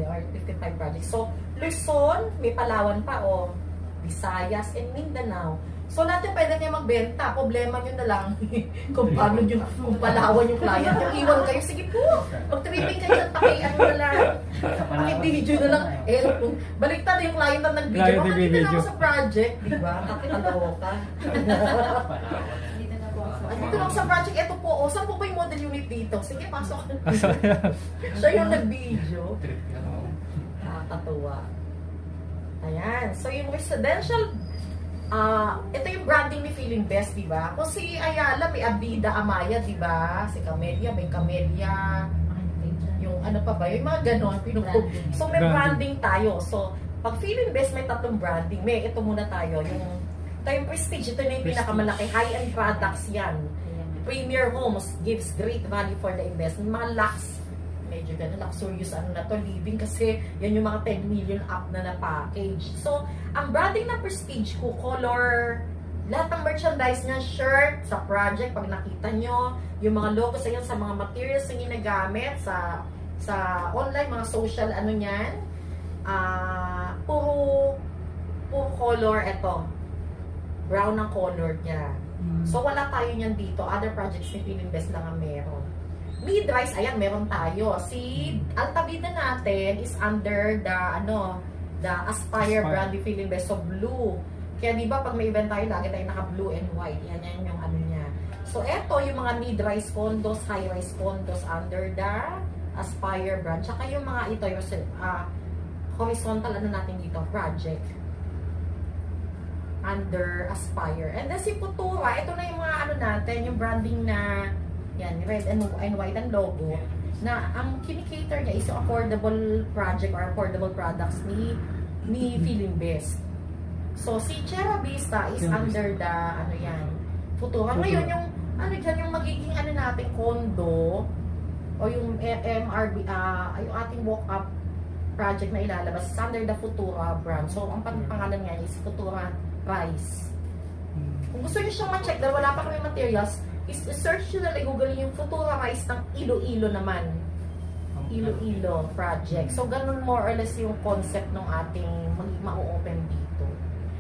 There are 55 projects. So, Luzon, may Palawan pa, o Visayas, and Mindanao. So, lahat yung pwede niya magbenta. Problema nyo na lang kung paano yung kung Palawan yung client. Yung iwan kayo, sige po, mag-tripping kayo at ano na lang. Paki-video na lang. Eh, baliktad yung client na nag-video. Baka dito na ako sa project, di ba? Kakilalaw ka. Dito lang sa project, eto po, o, saan po ba yung model unit dito? Sige, pasok. Siya yung nag-video. Nakakatuwa. Ayan. So, yung residential, ito yung branding ni Feeling Best, di ba? Kung si Ayala, may Abida Amaya, di ba? Si Camellia, may Camellia. Yung ano pa ba? Yung mga ganon, pinupog. So, may branding tayo. So, pag Feeling Best, may tatlong branding. May, ito muna tayo. Ito yung Prestige. Ito na yung pinakamalaki. High-end products yan. Premier Homes gives great value for the investment. Mga Lux, medyo ganun, luxurious ano na to, living, kasi yan yung mga 10 million up na package. So, ang branding ng Prestige ko, color, lahat ng merchandise niya, shirt, sa project, pag nakita nyo, yung mga logos sa sa mga materials na ginagamit, sa online, mga social, ano niyan, puro color, eto, brown ang color niya. So, wala tayo niyan dito. Other projects ni Feeling Best lang ang meron. Mid-rise, ayan, meron tayo. Si Altavida natin is under the Aspire brand ni Feeling Best. So, blue. Kaya di ba pag may event tayo, lagi tayo naka-blue and white. Yan yung ano niya. So, eto yung mga mid-rise condos, high-rise condos under the Aspire brand. Tsaka yung mga ito, yung horizontal, ano natin dito, project. Under Aspire. And then si Futura, ito na yung mga ano natin, yung branding na yan, red and white ang logo, na ang kinikater niya is affordable project or affordable products ni Feeling Best. So, si Chera Vista is under the, ano yan, Futura. Ngayon, yung, ano dyan, yung magiging, ano natin, condo, o yung MRB, yung ating walk-up project na ilalabas is under the Futura brand. So, ang pangalan nga is Futura Rise. Kung gusto niyo siyang ma-check dahil wala pa kami materials, search nyo na, Google yung Futura Rise ng Iloilo naman. Iloilo project. So, ganun more or less yung concept ng ating ma-open dito.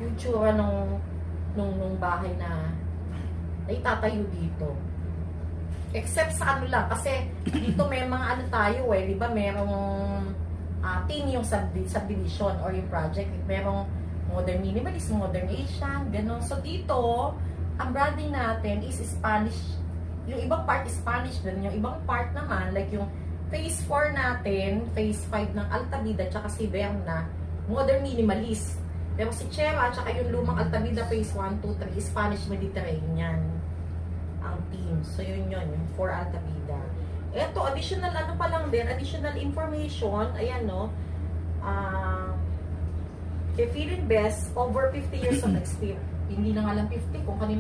Yung tsura nung bahay na itatayo dito. Except sa ano lang, kasi dito may mga ano tayo di ba, merong team yung subdivision or yung project. Merong modern minimalist, modern Asian, ganun. So, dito, ang branding natin is Spanish. Yung ibang part is Spanish din. Yung ibang part naman, like yung phase 4 natin, phase 5 ng Altavida, tsaka si Berna, modern minimalist. Pero si Chera, tsaka yung lumang Altavida phase 1, 2, 3, Spanish Mediterranean ang team. So yun yung for Altavida. Ito, additional ano pa lang din, additional information, ayan no, Feeling Best, over 50 years of experience. Hindi na nga lang 50 kung kanina